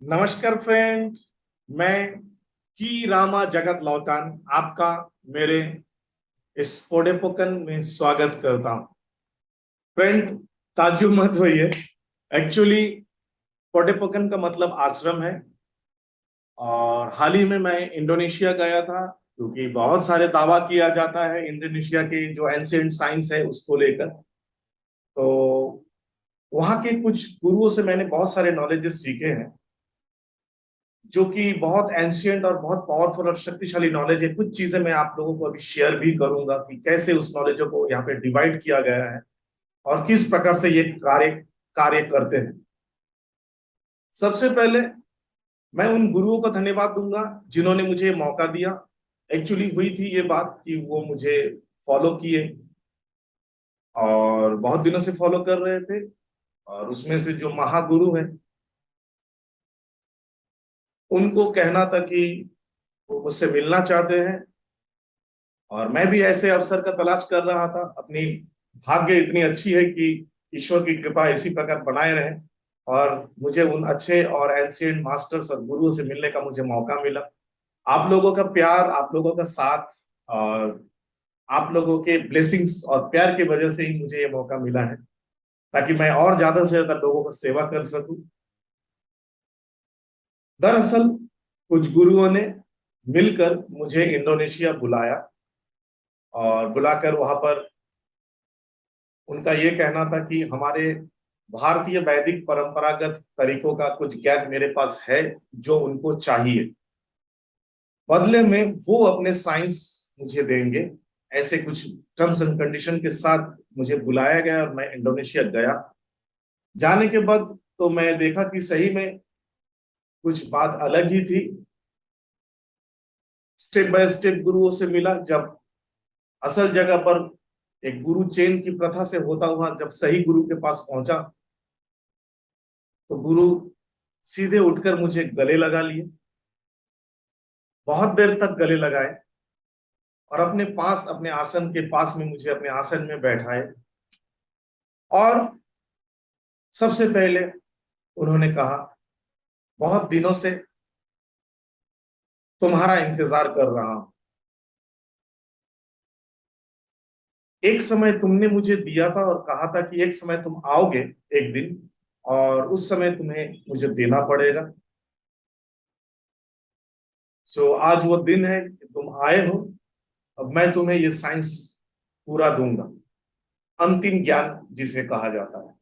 नमस्कार फ्रेंड। मैं की रामा जगत लौटान आपका मेरे इस पोडेपोकन में स्वागत करता हूं। फ्रेंड, ताज्जुब मत होइए। एक्चुअली पोडेपोकन का मतलब आश्रम है। और हाल ही में मैं इंडोनेशिया गया था, क्योंकि बहुत सारे दावा किया जाता है इंडोनेशिया के जो एंशिएंट साइंस है उसको लेकर। तो वहाँ के कुछ गुरुओं से मैंने बहुत सारे नॉलेजेस सीखे हैं, जो कि बहुत एंशियंट और बहुत पावरफुल और शक्तिशाली नॉलेज है। कुछ चीजें मैं आप लोगों को अभी शेयर भी करूंगा कि कैसे उस नॉलेज को यहाँ पे डिवाइड किया गया है और किस प्रकार से ये कार्य कार्य करते हैं। सबसे पहले मैं उन गुरुओं को धन्यवाद दूंगा जिन्होंने मुझे ये मौका दिया। एक्चुअली हुई थी ये बात कि वो मुझे फॉलो किए और बहुत दिनों से फॉलो कर रहे थे। और उसमें से जो महागुरु हैं, उनको कहना था कि वो मुझसे मिलना चाहते हैं। और मैं भी ऐसे अवसर का तलाश कर रहा था। अपनी भाग्य इतनी अच्छी है कि ईश्वर की कृपा इसी प्रकार बनाए रहे और मुझे उन अच्छे और एंशिएंट मास्टर्स और गुरुओं से मिलने का मुझे मौका मिला। आप लोगों का प्यार, आप लोगों का साथ और आप लोगों के ब्लेसिंग्स और प्यार की वजह से ही मुझे ये मौका मिला है, ताकि मैं और ज्यादा से ज्यादा लोगों को सेवा कर सकूं। दरअसल कुछ गुरुओं ने मिलकर मुझे इंडोनेशिया बुलाया और बुलाकर वहां पर उनका ये कहना था कि हमारे भारतीय वैदिक परंपरागत तरीकों का कुछ ज्ञान मेरे पास है, जो उनको चाहिए। बदले में वो अपने साइंस मुझे देंगे। ऐसे कुछ टर्म्स एंड कंडीशन के साथ मुझे बुलाया गया और मैं इंडोनेशिया गया। जाने के बाद तो मैं देखा कि सही में कुछ बात अलग ही थी। स्टेप बाय स्टेप गुरुओं से मिला। जब असल जगह पर एक गुरु चेन की प्रथा से होता हुआ जब सही गुरु के पास पहुंचा, तो गुरु सीधे उठकर मुझे गले लगा लिए। बहुत देर तक गले लगाए और अपने पास, अपने आसन के पास में मुझे अपने आसन में बैठाए। और सबसे पहले उन्होंने कहा, बहुत दिनों से तुम्हारा इंतजार कर रहा हूं। एक समय तुमने मुझे दिया था और कहा था कि एक समय तुम आओगे, एक दिन, और उस समय तुम्हें मुझे देना पड़ेगा। सो आज वो दिन है कि तुम आए हो। अब मैं तुम्हें ये साइंस पूरा दूंगा, अंतिम ज्ञान जिसे कहा जाता है।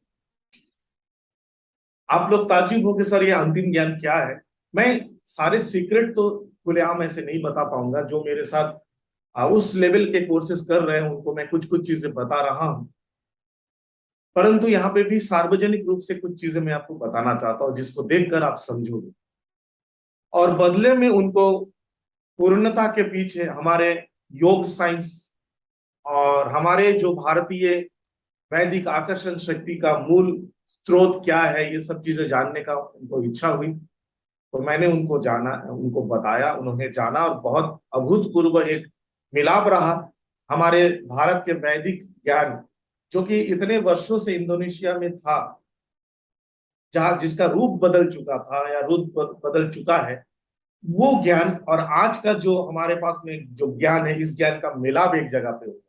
आप लोग ताज्जुब हो कि सर ये अंतिम ज्ञान क्या है। मैं सारे सीक्रेट तो खुलेआम ऐसे नहीं बता पाऊंगा। जो मेरे साथ उस लेवल के कोर्सेज कर रहे हैं उनको मैं कुछ कुछ चीजें बता रहा हूं। परंतु यहाँ पे भी सार्वजनिक रूप से कुछ चीजें मैं आपको बताना चाहता हूँ, जिसको देखकर आप समझोगे। और बदले में उनको पूर्णता के पीछे हमारे योग साइंस और हमारे जो भारतीय वैदिक आकर्षण शक्ति का मूल स्रोत क्या है, ये सब चीजें जानने का उनको इच्छा हुई। तो मैंने उनको जाना, उनको बताया, उन्होंने जाना और बहुत अभूतपूर्व एक मिलाप रहा हमारे भारत के वैदिक ज्ञान, जो कि इतने वर्षों से इंडोनेशिया में था, जहां जिसका रूप बदल चुका था या रूप बदल चुका है, वो ज्ञान और आज का जो हमारे पास में जो ज्ञान है, इस ज्ञान का मिलाप एक जगह पे होगा।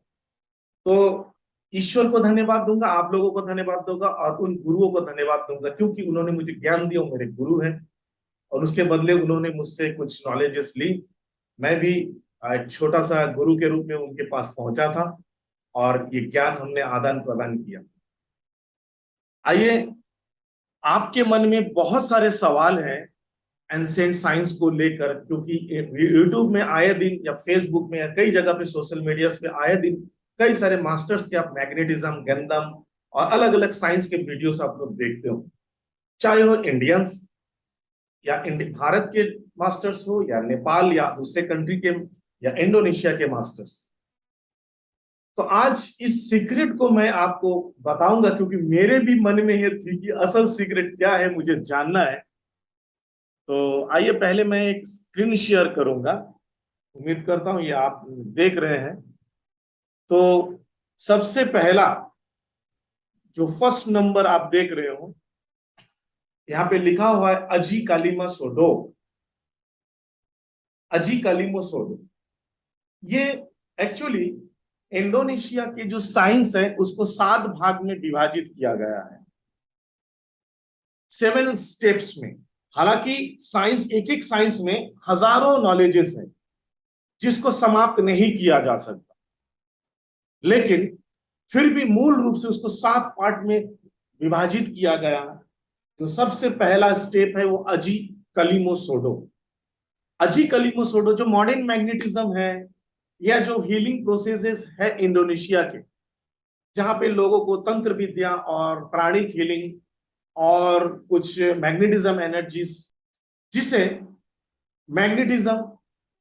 तो ईश्वर को धन्यवाद दूंगा, आप लोगों को धन्यवाद दूंगा और उन गुरुओं को धन्यवाद दूंगा, क्योंकि उन्होंने मुझे ज्ञान दिया, वो मेरे गुरु हैं। और उसके बदले उन्होंने मुझसे कुछ नॉलेजेस ली। मैं भी एक छोटा सा गुरु के रूप में उनके पास पहुंचा था और ये ज्ञान हमने आदान प्रदान किया। आइए, आपके मन में बहुत सारे सवाल हैं एंशिएंट साइंस को लेकर, क्योंकि यूट्यूब में आए दिन या फेसबुक में या कई जगह पे सोशल मीडिया पे आए दिन कई सारे मास्टर्स के आप मैग्नेटिज्म, गंदम और अलग अलग साइंस के वीडियोस आप लोग देखते हो। चाहे हो इंडियंस या भारत के मास्टर्स हो या नेपाल या दूसरे कंट्री के या इंडोनेशिया के मास्टर्स। तो आज इस सीक्रेट को मैं आपको बताऊंगा, क्योंकि मेरे भी मन में ये थी कि असल सीक्रेट क्या है, मुझे जानना है। तो आइए, पहले मैं एक स्क्रीन शेयर करूंगा। उम्मीद करता हूं ये आप देख रहे हैं। तो सबसे पहला जो फर्स्ट नंबर आप देख रहे हो, यहाँ पे लिखा हुआ है अजी कालिमा सोडो, अजी कालिमो सोडो। ये एक्चुअली इंडोनेशिया के जो साइंस है उसको 7 भाग में विभाजित किया गया है, 7 स्टेप्स में। हालांकि साइंस, एक एक साइंस में हजारों नॉलेजेस हैं जिसको समाप्त नहीं किया जा सकता, लेकिन फिर भी मूल रूप से उसको 7 पार्ट में विभाजित किया गया है। जो सबसे पहला स्टेप है वो अजी कलिमो सोडो। अजी कलिमो सोडो जो मॉडर्न मैग्नेटिज्म है या जो हीलिंग प्रोसेसेस है इंडोनेशिया के, जहां पे लोगों को तंत्र विद्या और प्राणिक हीलिंग और कुछ मैग्नेटिज्म एनर्जीज, जिसे मैग्नेटिज्म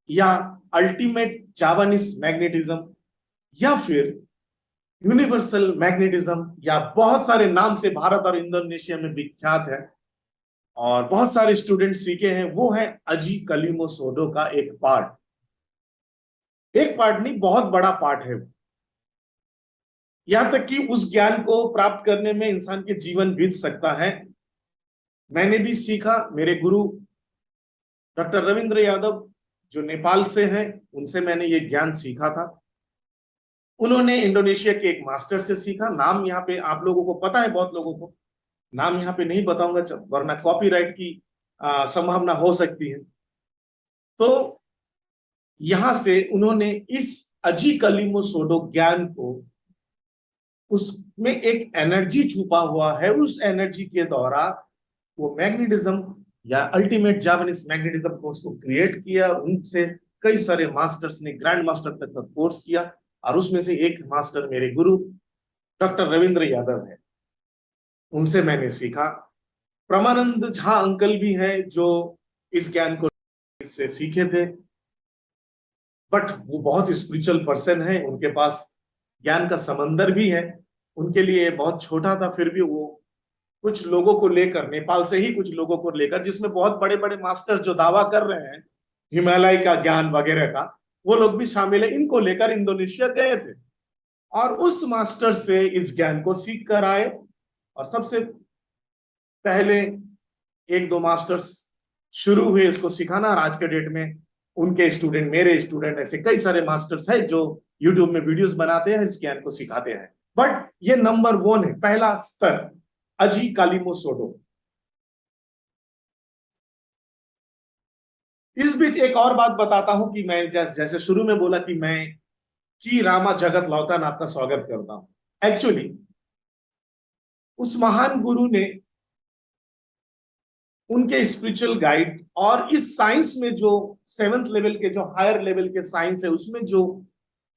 या अल्टीमेट जावानीज मैग्नेटिज्म या फिर यूनिवर्सल मैग्नेटिज्म या बहुत सारे नाम से भारत और इंडोनेशिया में विख्यात है और बहुत सारे स्टूडेंट सीखे हैं, वो है अजी कलिमो सोडो का एक पार्ट। एक पार्ट नहीं, बहुत बड़ा पार्ट है। यहां तक कि उस ज्ञान को प्राप्त करने में इंसान के जीवन बीत सकता है। मैंने भी सीखा, मेरे गुरु डॉक्टर रविंद्र यादव जो नेपाल से हैं, उनसे मैंने ये ज्ञान सीखा था। उन्होंने इंडोनेशिया के एक मास्टर से सीखा। नाम यहाँ पे आप लोगों को पता है, बहुत लोगों को नाम यहाँ पे नहीं बताऊंगा वरना कॉपीराइट की संभावना हो सकती है। तो यहां से उन्होंने इस अजी कलिमो सोडो ज्ञान को, उसमें एक एनर्जी छुपा हुआ है, उस एनर्जी के द्वारा वो मैग्नेटिज्म या अल्टीमेट जापानीज मैग्नेटिज्म को उसको क्रिएट किया। उनसे कई सारे मास्टर्स ने ग्रैंड मास्टर तक का कोर्स किया और उसमें से एक मास्टर मेरे गुरु डॉक्टर रविंद्र यादव है, उनसे मैंने सीखा। परमानंद झा अंकल भी हैं जो इस ज्ञान को इससे सीखे थे, बट वो बहुत स्पिरिचुअल पर्सन है, उनके पास ज्ञान का समंदर भी है। उनके लिए बहुत छोटा था, फिर भी वो कुछ लोगों को लेकर, नेपाल से ही कुछ लोगों को लेकर, जिसमें बहुत बड़े बड़े मास्टर जो दावा कर रहे हैं हिमालय का ज्ञान वगैरह का, वो लोग भी शामिल है, इनको लेकर इंडोनेशिया गए थे और उस मास्टर से इस ज्ञान को सीख कर आए। और सबसे पहले 1-2 मास्टर्स शुरू हुए इसको सिखाना, और आज के डेट में उनके स्टूडेंट, मेरे स्टूडेंट, ऐसे कई सारे मास्टर्स हैं जो यूट्यूब में वीडियोस बनाते हैं, इस ज्ञान को सिखाते हैं। बट ये नंबर 1 है, पहला स्तर अजी कालिमो सोडो। इस बीच एक और बात बताता हूं कि मैं जैसे शुरू में बोला कि मैं की रामा जगत लौतान आपका स्वागत करता हूं। एक्चुअली उस महान गुरु ने, उनके स्पिरिचुअल गाइड और इस साइंस में जो 7th लेवल के, जो हायर लेवल के साइंस है, उसमें जो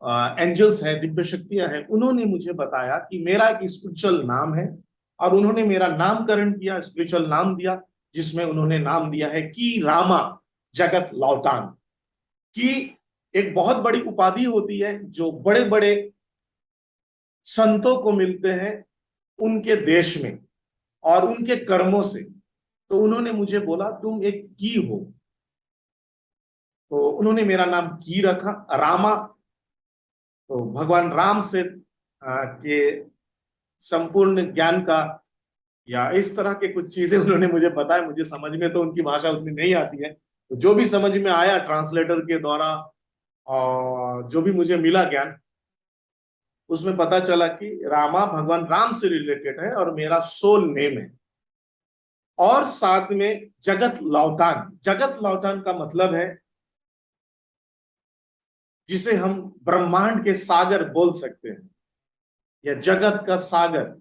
एंजल्स है, दिव्य शक्तियां हैं, उन्होंने मुझे बताया कि मेरा एक स्पिरिचुअल नाम है और उन्होंने मेरा नामकरण किया, स्पिरिचुअल नाम दिया, जिसमें उन्होंने नाम दिया है की रामा जगत लौटान। की एक बहुत बड़ी उपाधि होती है जो बड़े बड़े संतों को मिलते हैं उनके देश में और उनके कर्मों से। तो उन्होंने मुझे बोला तुम एक की हो, तो उन्होंने मेरा नाम की रखा, रामा। तो भगवान राम से के संपूर्ण ज्ञान का या इस तरह के कुछ चीजें उन्होंने मुझे बताया। मुझे समझ में तो उनकी भाषा उतनी नहीं आती है, तो जो भी समझ में आया ट्रांसलेटर के द्वारा और जो भी मुझे मिला ज्ञान, उसमें पता चला कि रामा भगवान राम से रिलेटेड है और मेरा सोल नेम है। और साथ में जगत लौटान, जगत लौटान का मतलब है जिसे हम ब्रह्मांड के सागर बोल सकते हैं या जगत का सागर,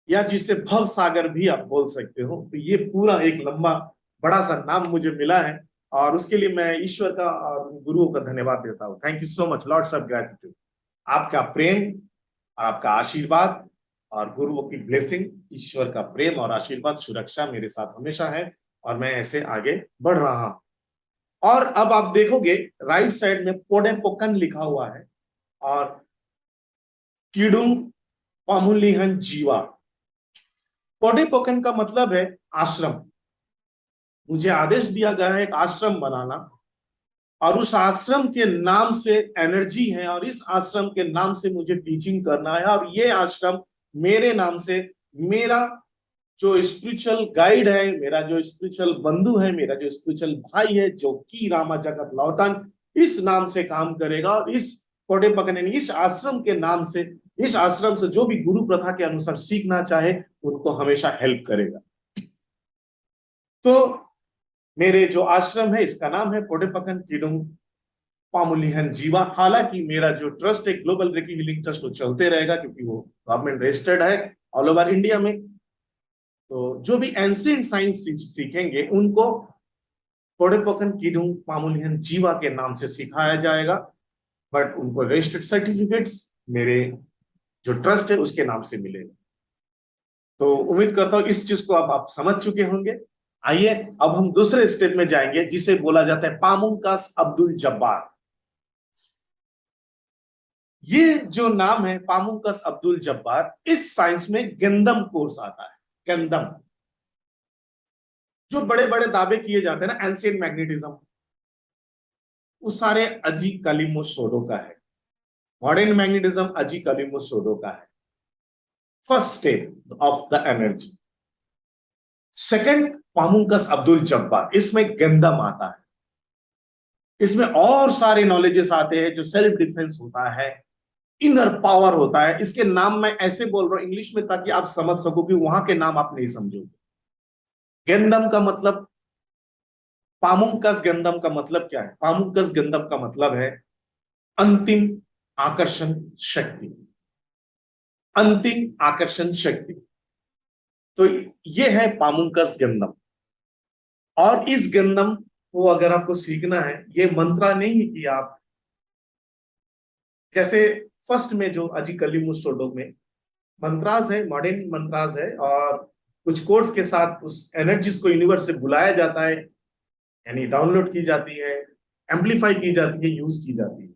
या जिसे भव सागर भी आप बोल सकते हो। तो ये पूरा एक लंबा बड़ा सा नाम मुझे मिला है और उसके लिए मैं ईश्वर का और गुरुओं का धन्यवाद देता हूं। Thank you so much, lots of gratitude. आपका प्रेम और आपका आशीर्वाद और गुरुओं की ब्लेसिंग, ईश्वर का प्रेम और आशीर्वाद, सुरक्षा मेरे साथ हमेशा है और मैं ऐसे आगे बढ़ रहा हूं। और अब आप देखोगे राइट साइड में पोडेपोकन लिखा हुआ है और कीडुंग पामुलिहन जीवा। पोडेपोकन का मतलब है आश्रम। मुझे आदेश दिया गया है एक आश्रम बनाना और उस आश्रम के नाम से एनर्जी है और इस आश्रम के नाम से मुझे टीचिंग करना है। और ये आश्रम मेरे नाम से, मेरा जो स्पिरिचुअल गाइड है, मेरा जो स्पिरिचुअल बंधु है, मेरा जो स्पिरिचुअल भाई है, जो कि रामा जगत लौटन इस नाम से काम करेगा और इस कोडेपकन यानी इस आश्रम के नाम से, इस आश्रम से जो भी गुरु प्रथा के अनुसार सीखना चाहे उनको हमेशा हेल्प करेगा। तो मेरे जो आश्रम है इसका नाम है पोडेपकन किडुंग पामुलिहन जीवा। हालांकि मेरा जो ट्रस्ट है ग्लोबल रेकी हीलिंग ट्रस्ट वो चलते रहेगा क्योंकि वो गवर्नमेंट रजिस्टर्ड है ऑल ओवर इंडिया में। तो जो भी एंशिएंट साइंस सीखेंगे उनको पोडेपकन किडुंग पामुलिहन जीवा के नाम से सिखाया जाएगा, बट उनको रजिस्टर्ड सर्टिफिकेट्स मेरे जो ट्रस्ट है उसके नाम से मिलेगा। तो उम्मीद करता हूं इस चीज को अब आप समझ चुके होंगे। आइए अब हम दूसरे स्टेप में जाएंगे जिसे बोला जाता है पामुंकास अब्दुल जब्बार। ये जो नाम है पामुंकास अब्दुल जब्बार, इस साइंस में गेंदम कोर्स आता है। गेंदम जो बड़े बड़े दावे किए जाते हैं ना एंशिएंट मैग्नेटिज्म, वो सारे अजी कलिमो सोडो का है। मॉडर्न मैग्नेटिज्म अजी कलिमो सोडो का है। First step of the energy. Second पामुंकस अब्दुल जब्बार, इसमें गेंदम आता है। इसमें और सारे नॉलेजेस आते हैं जो सेल्फ डिफेंस होता है, इनर पावर होता है। इसके नाम मैं ऐसे बोल रहा हूं इंग्लिश में ताकि आप समझ सको कि वहां के नाम आप नहीं समझोगे। गेंदम का मतलब, पामुंकस गेंदम का मतलब क्या है? पामुंकस गेंदम का मतलब है अंतिम आकर्षण शक्ति। अंतिम आकर्षण शक्ति, तो ये है पामुंकस गेंदम। और इस गेंदम को अगर आपको सीखना है, ये मंत्रा नहीं है कि आप जैसे फर्स्ट में जो अजी कलिमुसोडो में मंत्रास है, मॉडर्न मंत्रास है, और कुछ कोड्स के साथ उस एनर्जीज को यूनिवर्स से बुलाया जाता है, यानी डाउनलोड की जाती है, एम्पलीफाई की जाती है, यूज की जाती है।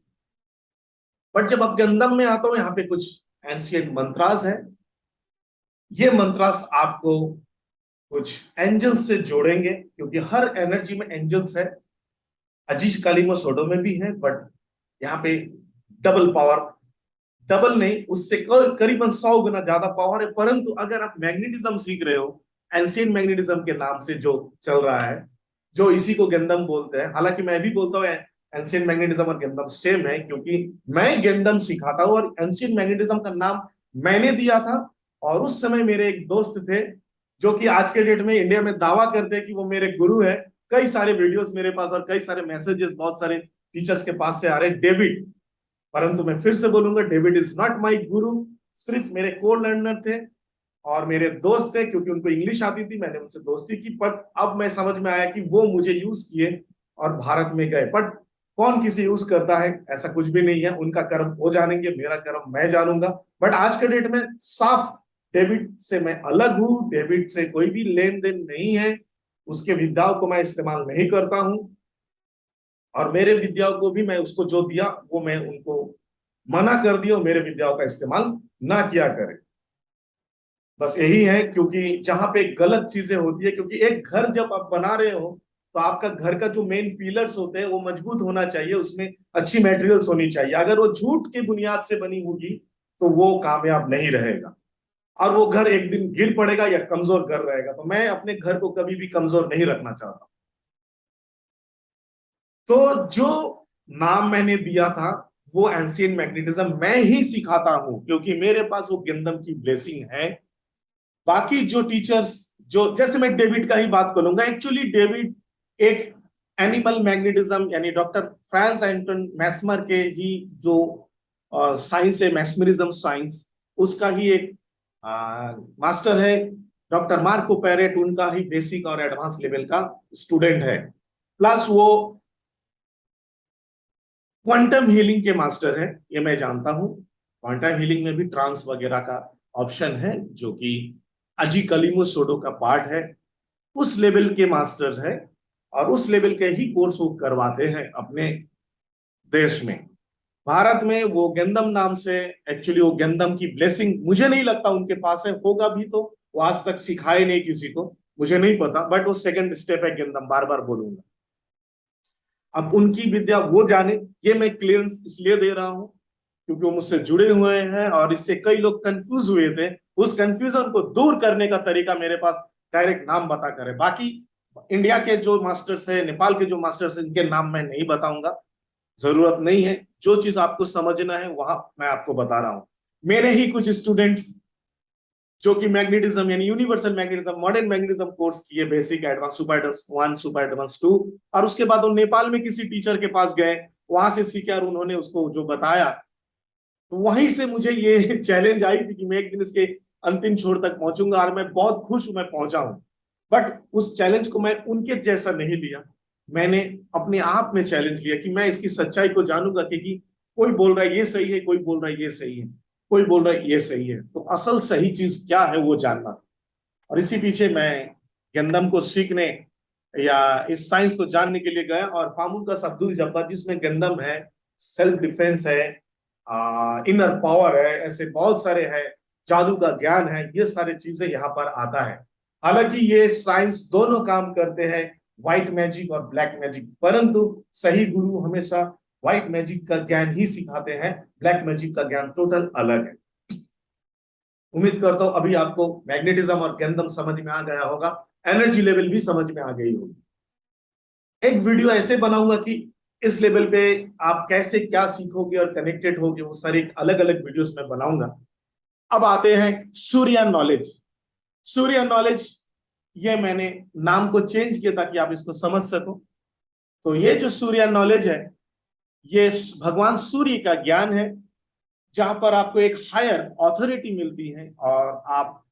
बट जब आप गंदम में आता हो, यहाँ पे कुछ एंशिएंट मंत्रास है। ये मंत्रास आपको कुछ एंजल्स से जोड़ेंगे क्योंकि हर एनर्जी में एंजल्स है। अजीज कालिमो सोडो में भी है, बट यहाँ पे डबल पावर, डबल नहीं उससे करीबन 100 गुना ज्यादा पावर है। परंतु अगर आप मैग्नेटिज्म सीख रहे हो, एंशिएंट मैग्नेटिज्म के नाम से जो चल रहा है, जो इसी को गेंदम बोलते हैं, हालांकि मैं भी बोलता हूँ एंशिएंट मैग्नेटिज्म और गेंदम सेम है क्योंकि मैं गेंदम सिखाता हूँ और एंशिएंट मैग्नेटिज्म का नाम मैंने दिया था। और उस समय मेरे एक दोस्त थे जो कि आज के डेट में इंडिया में दावा करते हैं कि वो मेरे गुरु है। कई सारे वीडियोस मेरे पास और कई सारे मैसेजेस बहुत सारे टीचर्स के पास से आ रहे हैं, डेविड। परंतु मैं फिर से बोलूंगा, डेविड इज नॉट माय गुरु। सिर्फ मेरे को लर्नर थे और मेरे दोस्त थे क्योंकि उनको इंग्लिश आती थी, मैंने उनसे दोस्ती की। बट अब मैं समझ में आया कि वो मुझे यूज किए और भारत में गए। बट कौन किसी यूज करता है, ऐसा कुछ भी नहीं है। उनका कर्म वो जानेंगे, मेरा कर्म मैं जानूंगा। बट आज के डेट में साफ डेविड से मैं अलग हूं। डेविड से कोई भी लेन देन नहीं है, उसके विद्याओं को मैं इस्तेमाल नहीं करता हूं और मेरे विद्याओं को भी मैं उसको जो दिया वो मैं उनको मना कर दिया, मेरे विद्याओं का इस्तेमाल ना किया करें। बस यही है, क्योंकि जहां पे गलत चीजें होती है, क्योंकि एक घर जब आप बना रहे हो तो आपका घर का जो मेन पिलर्स होते हैं वो मजबूत होना चाहिए, उसमें अच्छी मटेरियल्स होनी चाहिए। अगर वो झूठ की बुनियाद से बनी होगी तो वो कामयाब नहीं रहेगा और वो घर एक दिन गिर पड़ेगा या कमजोर घर रहेगा। तो मैं अपने घर को कभी भी कमजोर नहीं रखना चाहता। तो जो नाम मैंने दिया था वो एंशिएंट मैग्नेटिज्म मैं ही सिखाता हूं क्योंकि मेरे पास वो गेंदम की ब्लेसिंग है। बाकी जो टीचर्स, जो जैसे मैं डेविड का ही बात करूंगा, एक्चुअली डेविड एक एनिमल मैग्नेटिज्म यानी डॉक्टर फ्रांस एंटन मैस्मर के ही जो साइंस है, मैस्मरिज्म साइंस, उसका ही एक मास्टर है। डॉक्टर मार्को पेरेट उनका ही बेसिक और एडवांस लेवल का स्टूडेंट है। प्लस वो क्वांटम हीलिंग के मास्टर है, ये मैं जानता हूं। क्वांटम हीलिंग में भी ट्रांस वगैरह का ऑप्शन है जो कि अजी कलिमो सोडो का पार्ट है। उस लेवल के मास्टर है और उस लेवल के ही कोर्स वो करवाते हैं अपने देश में। भारत में वो गेंदम नाम से, एक्चुअली वो गेंदम की ब्लेसिंग मुझे नहीं लगता उनके पास है, होगा भी तो वो आज तक सिखाए नहीं किसी को, मुझे नहीं पता। बट वो सेकंड स्टेप है गेंदम, बार बार बोलूंगा। अब उनकी विद्या वो जाने, ये मैं क्लियरेंस इसलिए दे रहा हूं क्योंकि वो मुझसे जुड़े हुए हैं और इससे कई लोग कंफ्यूज हुए थे उस कंफ्यूजन को दूर करने का तरीका मेरे पास डायरेक्ट नाम बता कर है। बाकी इंडिया के जो मास्टर्स है, नेपाल के जो मास्टर्स है, इनके नाम मैं नहीं बताऊंगा, जरूरत नहीं है। जो चीज आपको समझना है वहां मैं आपको बता रहा हूं। मेरे ही कुछ स्टूडेंट्स जो कि मैग्नेटिज्म यानी universal magnetism, modern magnetism course किए, basic, advance, super advance 1, super advance 2, और उसके बाद वो नेपाल में किसी टीचर के पास गए, वहां से सीखे और उन्होंने उसको जो बताया, तो वहीं से मुझे ये चैलेंज आई थी कि मैं एक दिन इसके अंतिम छोर तक पहुंचूंगा, और मैं बहुत खुश हूं मैं पहुंचा हूं। बट उस चैलेंज को मैं उनके जैसा नहीं लिया, मैंने अपने आप में चैलेंज लिया कि मैं इसकी सच्चाई को जानूंगा, क्योंकि कोई बोल रहा है ये सही है, कोई बोल रहा है ये सही है, कोई बोल रहा है ये सही है, तो असल सही चीज क्या है वो जानना था। और इसी पीछे मैं गंदम को सीखने या इस साइंस को जानने के लिए गया, और पामुलका अब्दुल जब्बार जिसमें गंदम है, सेल्फ डिफेंस है, इनर पावर है, ऐसे बहुत सारे हैं, जादू का ज्ञान है, ये सारी चीजें यहाँ पर आता है। हालांकि ये साइंस दोनों काम करते हैं, व्हाइट मैजिक और ब्लैक मैजिक, परंतु सही गुरु हमेशा व्हाइट मैजिक का ज्ञान ही सिखाते हैं, ब्लैक मैजिक का ज्ञान टोटल अलग है। उम्मीद करता हूं अभी आपको मैग्नेटिज्म और गंदम समझ में आ गया होगा, एनर्जी लेवल भी समझ में आ गई होगी। एक वीडियो ऐसे बनाऊंगा कि इस लेवल पे आप कैसे क्या सीखोगे और कनेक्टेड होगे, वो सारे अलग अलग वीडियोस में बनाऊंगा। अब आते हैं सूर्य नॉलेज। सूर्य नॉलेज, ये मैंने नाम को चेंज किया ताकि आप इसको समझ सको। तो ये जो सूर्य नॉलेज है, ये भगवान सूर्य का ज्ञान है, जहां पर आपको एक हायर अथॉरिटी मिलती है, और आप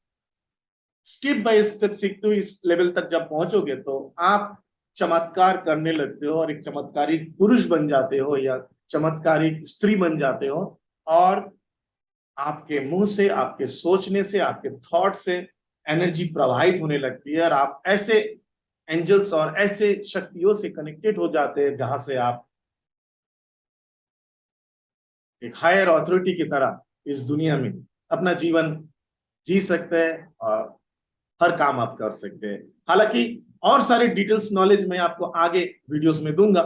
स्टेप बाय स्टेप सीखते हुए इस लेवल तक जब पहुंचोगे तो आप चमत्कार करने लगते हो, और एक चमत्कारिक पुरुष बन जाते हो या चमत्कारिक स्त्री बन जाते हो, और आपके मुंह से, आपके सोचने से, आपके थॉट से एनर्जी प्रवाहित होने लगती है, और आप ऐसे एंजल्स और ऐसे शक्तियों से कनेक्टेड हो जाते हैं जहां से आप एक हायर अथॉरिटी की तरह इस दुनिया में अपना जीवन जी सकते हैं, और हर काम आप कर सकते हैं। हालांकि और सारे डिटेल्स नॉलेज मैं आपको आगे वीडियोस में दूंगा,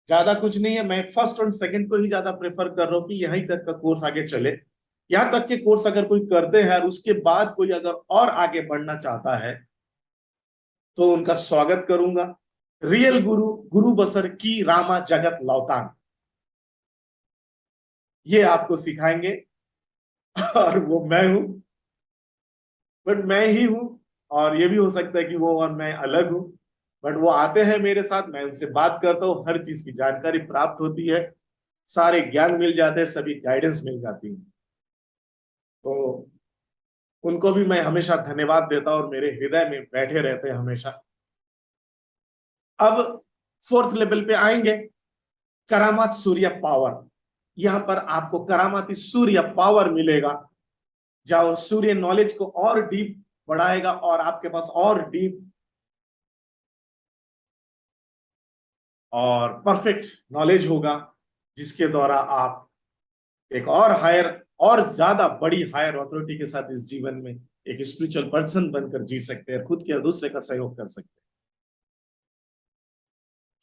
ज्यादा कुछ नहीं है। मैं फर्स्ट और सेकंड को ही ज्यादा प्रेफर कर रहा हूँ कि यहीं तक का कोर्स आगे चले। यहां तक के कोर्स अगर कोई करते हैं और उसके बाद कोई अगर और आगे बढ़ना चाहता है तो उनका स्वागत करूंगा। रियल गुरु, गुरु बसर की रामा जगत लौतान, ये आपको सिखाएंगे, और वो मैं हूं, बट मैं ही हूं। और ये भी हो सकता है कि वो और मैं अलग हूं, बट वो आते हैं मेरे साथ, मैं उनसे बात करता हूँ, हर चीज की जानकारी प्राप्त होती है, सारे ज्ञान मिल जाते हैं, सभी गाइडेंस मिल जाती है। तो उनको भी मैं हमेशा धन्यवाद देता हूँ, और मेरे हृदय में बैठे रहते हैं हमेशा। अब फोर्थ लेवल पे आएंगे, करामात सूर्य पावर। यहां पर आपको करामाती सूर्य पावर मिलेगा, जो सूर्य नॉलेज को और डीप बढ़ाएगा, और आपके पास और डीप और परफेक्ट नॉलेज होगा, जिसके द्वारा आप एक और हायर, और ज्यादा बड़ी हायर अथॉरिटी के साथ इस जीवन में एक स्पिरिचुअल पर्सन बनकर जी सकते हैं, खुद के और दूसरे का सहयोग कर सकते हैं।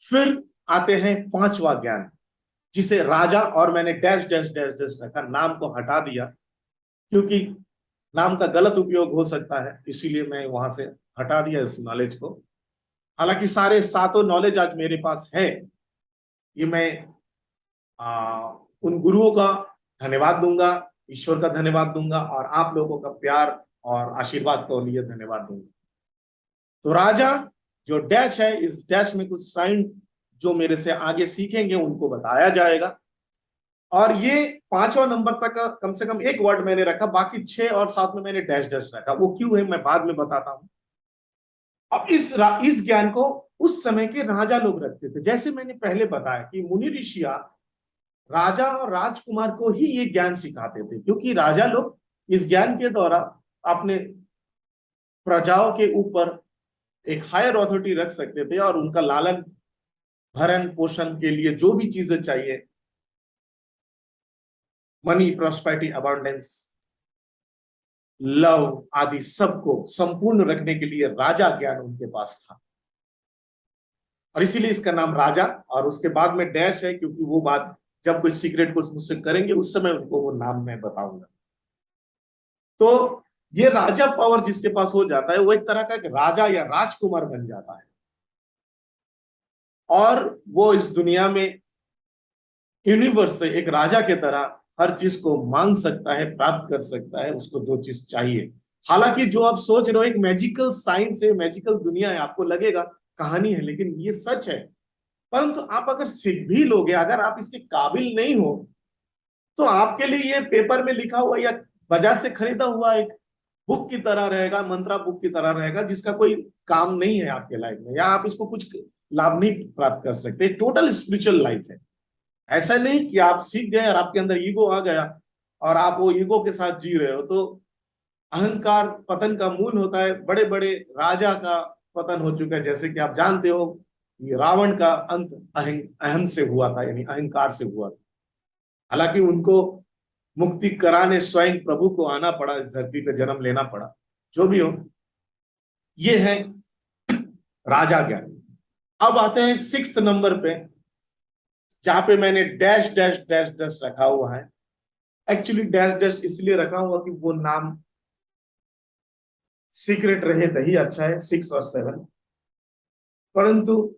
फिर आते हैं पांचवा ज्ञान, जिसे राजा, और मैंने डैश डैश डैश डैश रखा, नाम को हटा दिया क्योंकि नाम का गलत उपयोग हो सकता है, इसीलिए मैं वहां से हटा दिया इस नॉलेज को। हालांकि सारे सातों नॉलेज आज मेरे पास है, ये मैं उन गुरुओं का धन्यवाद दूंगा, ईश्वर का धन्यवाद दूंगा, और आप लोगों का प्यार और आशीर्वाद को लिए धन्यवाद दूंगा। तो राजा जो डैश है, इस डैश में कुछ साइन जो मेरे से आगे सीखेंगे उनको बताया जाएगा। और ये पांचवा नंबर तक का कम से कम एक वर्ड मैंने रखा, बाकी 6 और 7 में मैंने डैश डैश रखा, वो क्यों है मैं बाद में बताता हूं। अब इस ज्ञान को उस समय के राजा लोग रखते थे, जैसे मैंने पहले बताया कि मुनि ऋषिया राजा और राजकुमार को ही ये ज्ञान सिखाते थे, क्योंकि राजा लोग इस ज्ञान के द्वारा अपने प्रजाओं के ऊपर एक हायर अथॉरिटी रख सकते थे, और उनका लालन भरण पोषण के लिए जो भी चीजें चाहिए, मनी, प्रॉस्पेरिटी, अबांडेंस, लव आदि सबको संपूर्ण रखने के लिए राजा ज्ञान उनके पास था, और इसीलिए इसका नाम राजा। और उसके बाद में डैश है, क्योंकि वो बात जब कोई सीक्रेट कुछ मुझसे करेंगे उस समय उनको वो नाम मैं बताऊंगा। तो ये राजा पावर जिसके पास हो जाता है वो एक तरह का एक राजा या राजकुमार बन जाता है, और वो इस दुनिया में यूनिवर्स से एक राजा के तरह हर चीज को मांग सकता है, प्राप्त कर सकता है, उसको जो चीज चाहिए। हालांकि जो आप सोच रहे हो एक मैजिकल साइंस है, मैजिकल दुनिया है, आपको लगेगा कहानी है, लेकिन ये सच है। परंतु आप अगर सीख भी लोगे, अगर आप इसके काबिल नहीं हो, तो आपके लिए ये पेपर में लिखा हुआ या बाजार से खरीदा हुआ एक बुक की तरह रहेगा, मंत्रा बुक की तरह रहेगा, जिसका कोई काम नहीं है आपके लाइफ में, या आप इसको कुछ लाभ नहीं प्राप्त कर सकते। टोटल स्पिरिचुअल लाइफ है। ऐसा नहीं कि आप सीख गए और आपके अंदर ईगो आ गया और आप वो ईगो के साथ जी रहे हो। तो अहंकार पतन का मूल होता है। बड़े बड़े राजा का पतन हो चुका है, जैसे कि आप जानते हो कि रावण का अंत अहम से हुआ था, यानी अहंकार से हुआ था। हालांकि उनको मुक्ति कराने स्वयं प्रभु को आना पड़ा, इस धरती पे जन्म लेना पड़ा। जो भी हो, ये है राजा ज्ञान। अब आते हैं सिक्स्थ नंबर पे, जहां पे मैंने डैश डैश डैश डैश रखा हुआ है। एक्चुअली डैश डैश इसलिए रखा हुआ कि वो नाम सीक्रेट रहे तभी अच्छा है, 6 और 7। परंतु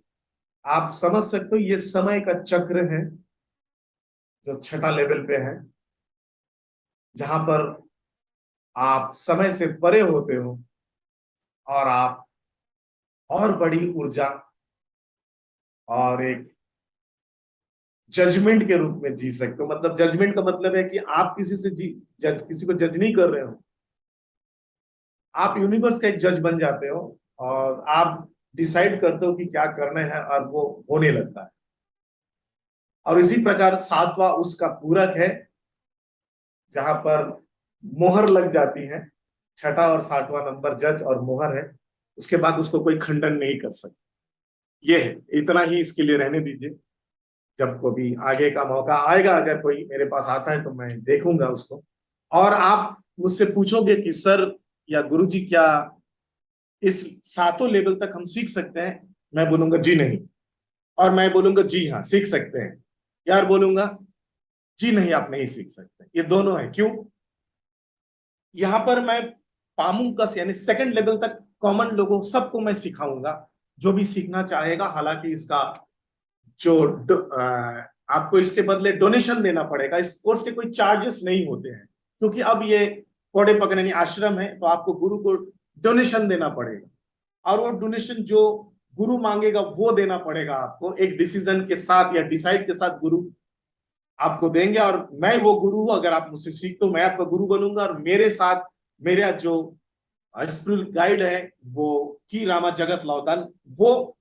आप समझ सकते हो ये समय का चक्र है जो छठा लेवल पे है, जहां पर आप समय से परे होते हो और आप और बड़ी ऊर्जा और एक जजमेंट के रूप में जी सकते हो। मतलब जजमेंट का मतलब है कि आप किसी से किसी को जज नहीं कर रहे हो, आप यूनिवर्स का एक जज बन जाते हो और आप डिसाइड करते हो कि क्या करना है और वो होने लगता है। और इसी प्रकार सातवां उसका पूरक है, जहां पर मोहर लग जाती है। छठा और सातवां नंबर जज और मोहर है, उसके बाद उसको कोई खंडन नहीं कर सकता। ये है, इतना ही इसके लिए रहने दीजिए। जब कभी आगे का मौका आएगा, अगर कोई मेरे पास आता है तो मैं देखूंगा उसको। और आप मुझसे पूछोगे कि सर या गुरुजी, क्या इस सातों लेवल तक हम सीख सकते हैं? मैं बोलूंगा जी नहीं, और मैं बोलूंगा जी हाँ सीख सकते हैं। यार बोलूंगा जी नहीं, आप नहीं सीख सकते। ये दोनों है। क्यों? यहां पर मैं पामुंकस यानी सेकंड लेवल तक कॉमन लोगों सबको मैं सिखाऊंगा, जो भी सीखना चाहेगा। हालांकि इसका जो आपको इसके बदले डोनेशन देना पड़ेगा। इस कोर्स के कोई चार्जेस नहीं होते हैं, क्योंकि अब ये कोड़े पकड़ यानी आश्रम है, तो आपको गुरु को डोनेशन देना पड़ेगा। और वो डोनेशन जो गुरु मांगेगा वो देना पड़ेगा आपको, एक डिसीजन के साथ या डिसाइड के साथ गुरु आपको देंगे। और मैं वो गुरु हूं, अगर आप मुझसे सीखते हो मैं आपका गुरु बनूंगा, और मेरे साथ मेरा जो स्पिरिचुअल गाइड है वो की रामा जगत लाउतान, वो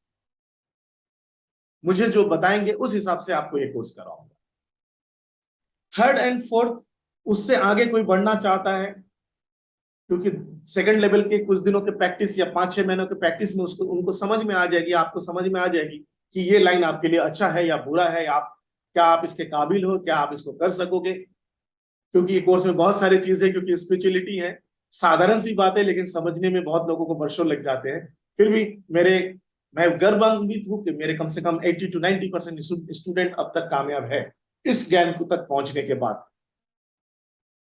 मुझे जो बताएंगे उस हिसाब से आपको ये कोर्स कराऊंगा। थर्ड एंड फोर्थ, उससे आगे कोई बढ़ना चाहता है, क्योंकि सेकंड लेवल के कुछ दिनों के प्रैक्टिस या 5-6 महीनों के प्रैक्टिस में उसको उनको समझ में आ जाएगी, आपको समझ में आ जाएगी कि ये लाइन आपके लिए अच्छा है या बुरा है, आप क्या आप इसके काबिल हो, क्या आप इसको कर सकोगे। क्योंकि ये कोर्स में बहुत सारी चीजें, क्योंकि स्पिरिचुअलिटी है, साधारण सी बात है, लेकिन समझने में बहुत लोगों को वर्षों लग जाते हैं। फिर भी मेरे मैं गर्वान्वित हूं कि मेरे कम से कम 80 to 90% स्टूडेंट अब तक कामयाब है इस ज्ञान को तक पहुंचने के बाद,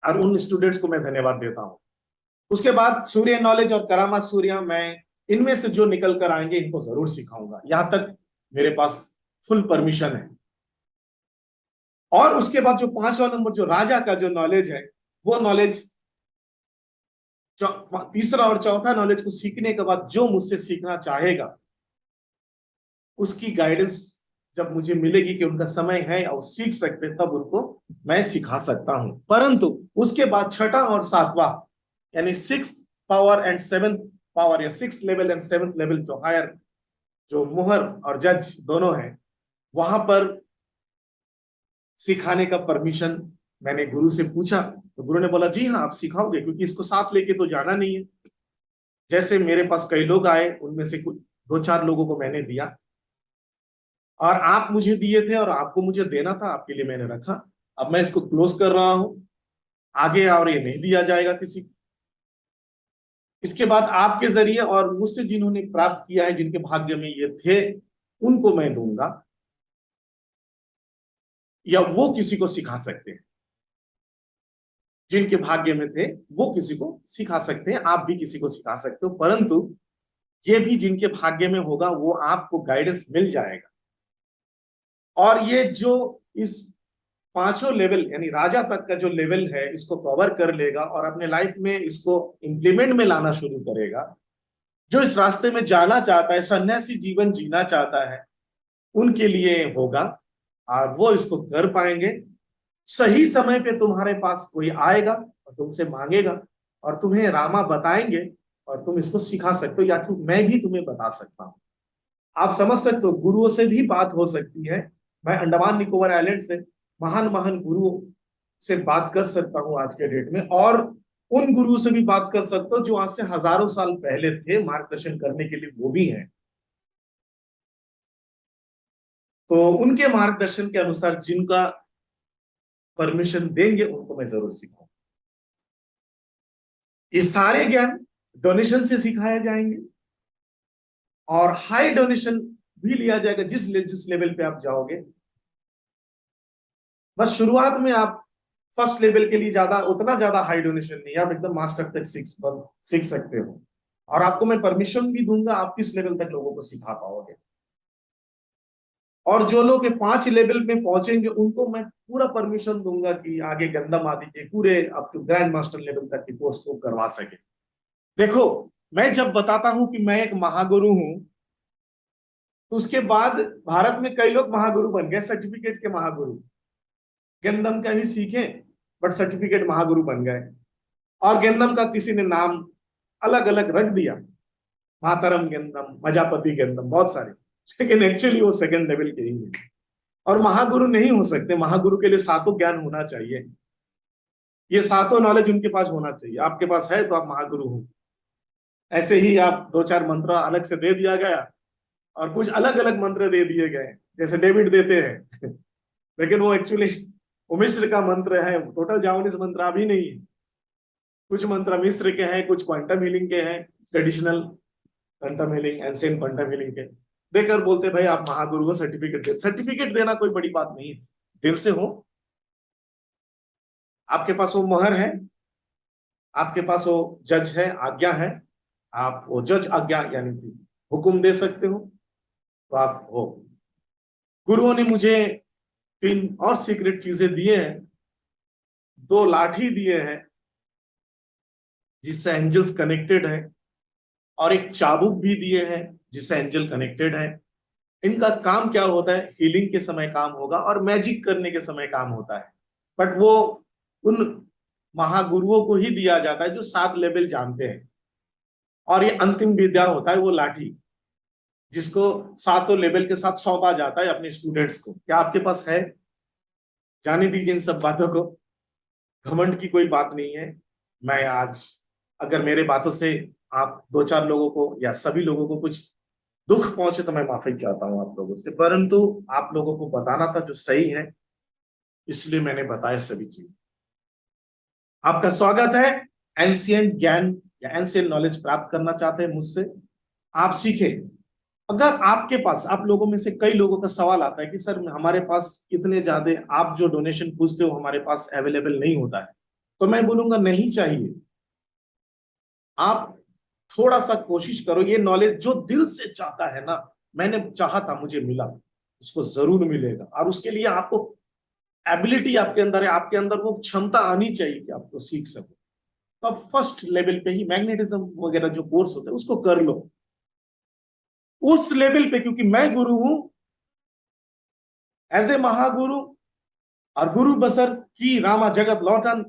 और उन स्टूडेंट्स को मैं धन्यवाद देता हूं। उसके बाद सूर्य नॉलेज और करामा सूर्य, मैं इनमें से जो निकल कर आएंगे इनको जरूर सिखाऊंगा, यहां तक मेरे पास फुल परमिशन है। और उसके बाद जो 5वां नंबर जो राजा का जो नॉलेज है, वो नॉलेज तीसरा और चौथा नॉलेज को सीखने के बाद जो मुझसे सीखना चाहेगा, उसकी गाइडेंस जब मुझे मिलेगी कि उनका समय है और सीख सकते, तब उनको मैं सिखा सकता हूं। परंतु उसके बाद छठा और सातवां यानी six power and seventh power, या six level and seventh level, जो हायर जो मोहर और जज दोनों है, वहां पर सिखाने का परमिशन मैंने गुरु से पूछा, तो गुरु ने बोला जी हाँ आप सिखाओगे, क्योंकि इसको साथ लेके तो जाना नहीं है। जैसे मेरे पास कई लोग आए, उनमें से कुछ 2-4 लोगों को मैंने दिया, और आप मुझे दिए थे और आपको मुझे देना था, आपके लिए मैंने रखा। अब मैं इसको क्लोज कर रहा हूं, आगे और ये नहीं दिया जाएगा किसी को। इसके बाद आपके जरिए और मुझसे जिन्होंने प्राप्त किया है, जिनके भाग्य में ये थे, उनको मैं दूंगा, या वो किसी को सिखा सकते हैं। जिनके भाग्य में थे वो किसी को सिखा सकते हैं, आप भी किसी को सिखा सकते हो, परंतु ये भी जिनके भाग्य में होगा वो आपको गाइडेंस मिल जाएगा। और ये जो इस पांचों लेवल यानी राजा तक का जो लेवल है इसको कवर कर लेगा और अपने लाइफ में इसको इंप्लीमेंट में लाना शुरू करेगा। जो इस रास्ते में जाना चाहता है, सन्यासी जीवन जीना चाहता है, उनके लिए होगा और वो इसको कर पाएंगे। सही समय पे तुम्हारे पास कोई आएगा और तुमसे मांगेगा और तुम्हें रामा बताएंगे और तुम इसको सिखा सकते हो, या फिर मैं भी तुम्हें बता सकता हूं। आप समझ सकते हो, गुरुओं से भी बात हो सकती है। मैं अंडमान निकोबार आइलैंड से महान महान गुरुओं से बात कर सकता हूं आज के डेट में, और उन गुरुओं से भी बात कर सकता हूं जो आज से हजारों साल पहले थे, मार्गदर्शन करने के लिए वो भी हैं। तो उनके मार्गदर्शन के अनुसार जिनका परमिशन देंगे उनको मैं जरूर सिखाऊंगा। ये सारे ज्ञान डोनेशन से सिखाए जाएंगे और हाई डोनेशन भी लिया जाएगा जिस लेवल पे आप जाओगे। बस शुरुआत में आप फर्स्ट लेवल के लिए उतना ज्यादा हाई डोनेशन नहीं, आप एकदम मास्टर तक सीख सकते हो और आपको मैं परमिशन भी दूंगा, आप किस लेवल तक लोगों को सिखा पाओगे। और जो लोग 5 लेवल में पहुंचेंगे उनको मैं पूरा परमिशन दूंगा कि आगे गंधम आदि के पूरे up to grand master level तक की कोर्स को करवा सके। देखो, मैं जब बताता हूं कि मैं एक महागुरु हूं, तो उसके बाद भारत में कई लोग महागुरु बन गए, सर्टिफिकेट के महागुरु। गंधम का भी सीखे बट सर्टिफिकेट महागुरु बन गए, और गंधम का किसी ने नाम अलग अलग रख दिया, मातरम गंधम, मजापति गंधम, बहुत सारे, लेकिन एक्चुअली वो सेकंड लेवल के ही है और महागुरु नहीं हो सकते। महागुरु के लिए सातों ज्ञान होना चाहिए, ये सातों नॉलेज उनके पास होना चाहिए। आपके पास है तो आप महागुरु हो। ऐसे ही आप 2-4 मंत्र अलग से दे दिया गया और कुछ अलग अलग मंत्र दे दिए गए जैसे डेविड देते हैं लेकिन वो एक्चुअली वो मिस्र का मंत्र है, टोटल जावानीज मंत्र अभी नहीं है। कुछ मंत्र मिस्र के हैं, कुछ क्वांटम हीलिंग के हैं, traditional quantum healing, ancient quantum healing के देकर बोलते भाई आप महागुरु हो, सर्टिफिकेट देना कोई बड़ी बात नहीं है, दिल से हो, आपके पास वो मोहर है, आपके पास वो जज है, आज्ञा है, आप वो जज आज्ञा यानी कि हुक्म दे सकते हो, तो आप हो। गुरुओं ने मुझे 3 और सीक्रेट चीजें दिए हैं। 2 लाठी दिए हैं जिससे एंजल्स कनेक्टेड है, और एक चाबुक भी दिए हैं जिससे एंजल कनेक्टेड है। इनका काम क्या होता है, हीलिंग के समय काम होगा और मैजिक करने के समय काम होता है, बट वो उन महागुरुओं को ही दिया जाता है जो 7 लेवल जानते हैं। और ये अंतिम विद्या होता है वो लाठी, जिसको 7 लेवल के साथ सौंपा जाता है अपने स्टूडेंट्स को। क्या आपके पास है? जाने दीजिए इन सब बातों को, घमंड की कोई बात नहीं है। मैं आज अगर मेरे बातों से आप 2-4 लोगों को या सभी लोगों को कुछ दुख पहुंचे तो मैं माफी चाहता हूं आप लोगों से, परंतु आप लोगों को बताना था जो सही है, इसलिए मैंने बताया सभी चीज। आपका स्वागत है। एंशिएंट ज्ञान या एंशिएंट नॉलेज प्राप्त करना चाहते हैं मुझसे, आप सीखे। अगर आपके पास, आप लोगों में से कई लोगों का सवाल आता है कि सर हमारे पास इतने ज्यादा आप जो डोनेशन पूछते हो हमारे पास अवेलेबल नहीं होता है, तो मैं बोलूंगा नहीं चाहिए। आप थोड़ा सा कोशिश करो, ये नॉलेज जो दिल से चाहता है ना, मैंने चाहा था मुझे मिला, उसको जरूर मिलेगा। और उसके लिए आपको एबिलिटी आपके अंदर है, आपके अंदर वो क्षमता आनी चाहिए कि आपको सीख सको। तो आप फर्स्ट लेवल पे ही मैग्नेटिज्म वगैरह जो कोर्स होता है उसको कर लो उस लेवल पे, क्योंकि मैं गुरु हूं एज ए महागुरु, और गुरु बसर की रामा जगत लौटन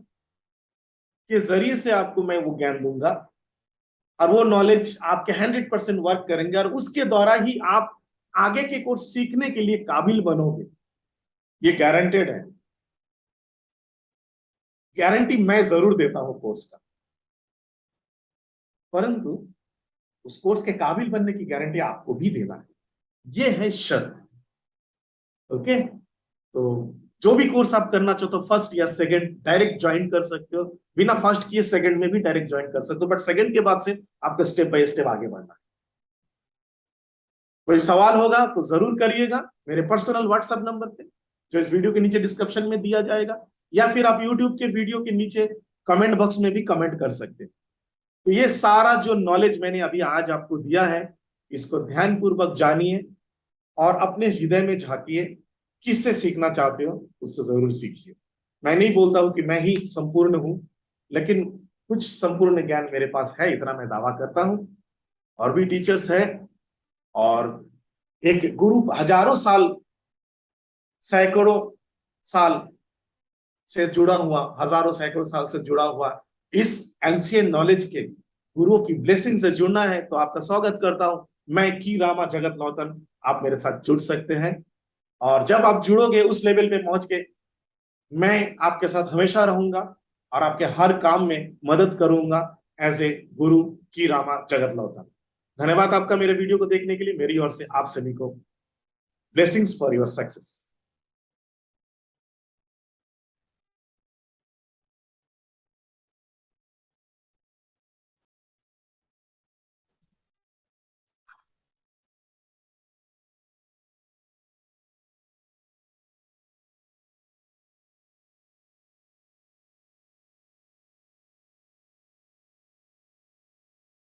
के जरिए से आपको मैं वो ज्ञान दूंगा और वो नॉलेज आपके 100% वर्क करेंगे, और उसके द्वारा ही आप आगे के कोर्स सीखने के लिए काबिल बनोगे। ये गारंटेड है, गारंटी मैं जरूर देता हूं कोर्स का, परंतु उस कोर्स के काबिल बनने की गारंटी आपको भी देना है, ये है शर्त। ओके, तो जो भी कोर्स आप करना चाहते हो फर्स्ट या सेकंड डायरेक्ट ज्वाइन कर सकते हो, बिना फर्स्ट किए सेकंड में भी डायरेक्ट ज्वाइन कर सकते हो, बट सेकंड के बाद से आपको स्टेप बाय स्टेप आगे बढ़ना है। कोई सवाल होगा तो जरूर करिएगा मेरे पर्सनल व्हाट्सएप नंबर पे जो इस वीडियो के नीचे डिस्क्रिप्शन में दिया जाएगा, या फिर आप यूट्यूब के वीडियो के नीचे कमेंट बॉक्स में भी कमेंट कर सकते हैं। तो ये सारा जो नॉलेज मैंने अभी आज आपको दिया है, इसको ध्यानपूर्वक जानिए और अपने हृदय में झांकिए। किससे सीखना चाहते हो उससे जरूर सीखिए। मैं नहीं बोलता हूं कि मैं ही संपूर्ण हूं, लेकिन कुछ संपूर्ण ज्ञान मेरे पास है, इतना मैं दावा करता हूं। और भी टीचर्स है, और एक गुरु हजारों साल, सैकड़ों साल से जुड़ा हुआ, हजारों सैकड़ों साल से जुड़ा हुआ इस एंशियंट नॉलेज के गुरुओं की ब्लेसिंग से जुड़ना है तो आपका स्वागत करता हूं। मैं की रामा जगत लौतन, आप मेरे साथ जुड़ सकते हैं। और जब आप जुड़ोगे उस लेवल पे पहुंच के, मैं आपके साथ हमेशा रहूंगा और आपके हर काम में मदद करूंगा एज ए गुरु की रामा जगत लौतन। धन्यवाद आपका मेरे वीडियो को देखने के लिए। मेरी ओर से आप सभी को ब्लेसिंग्स फॉर योर सक्सेस।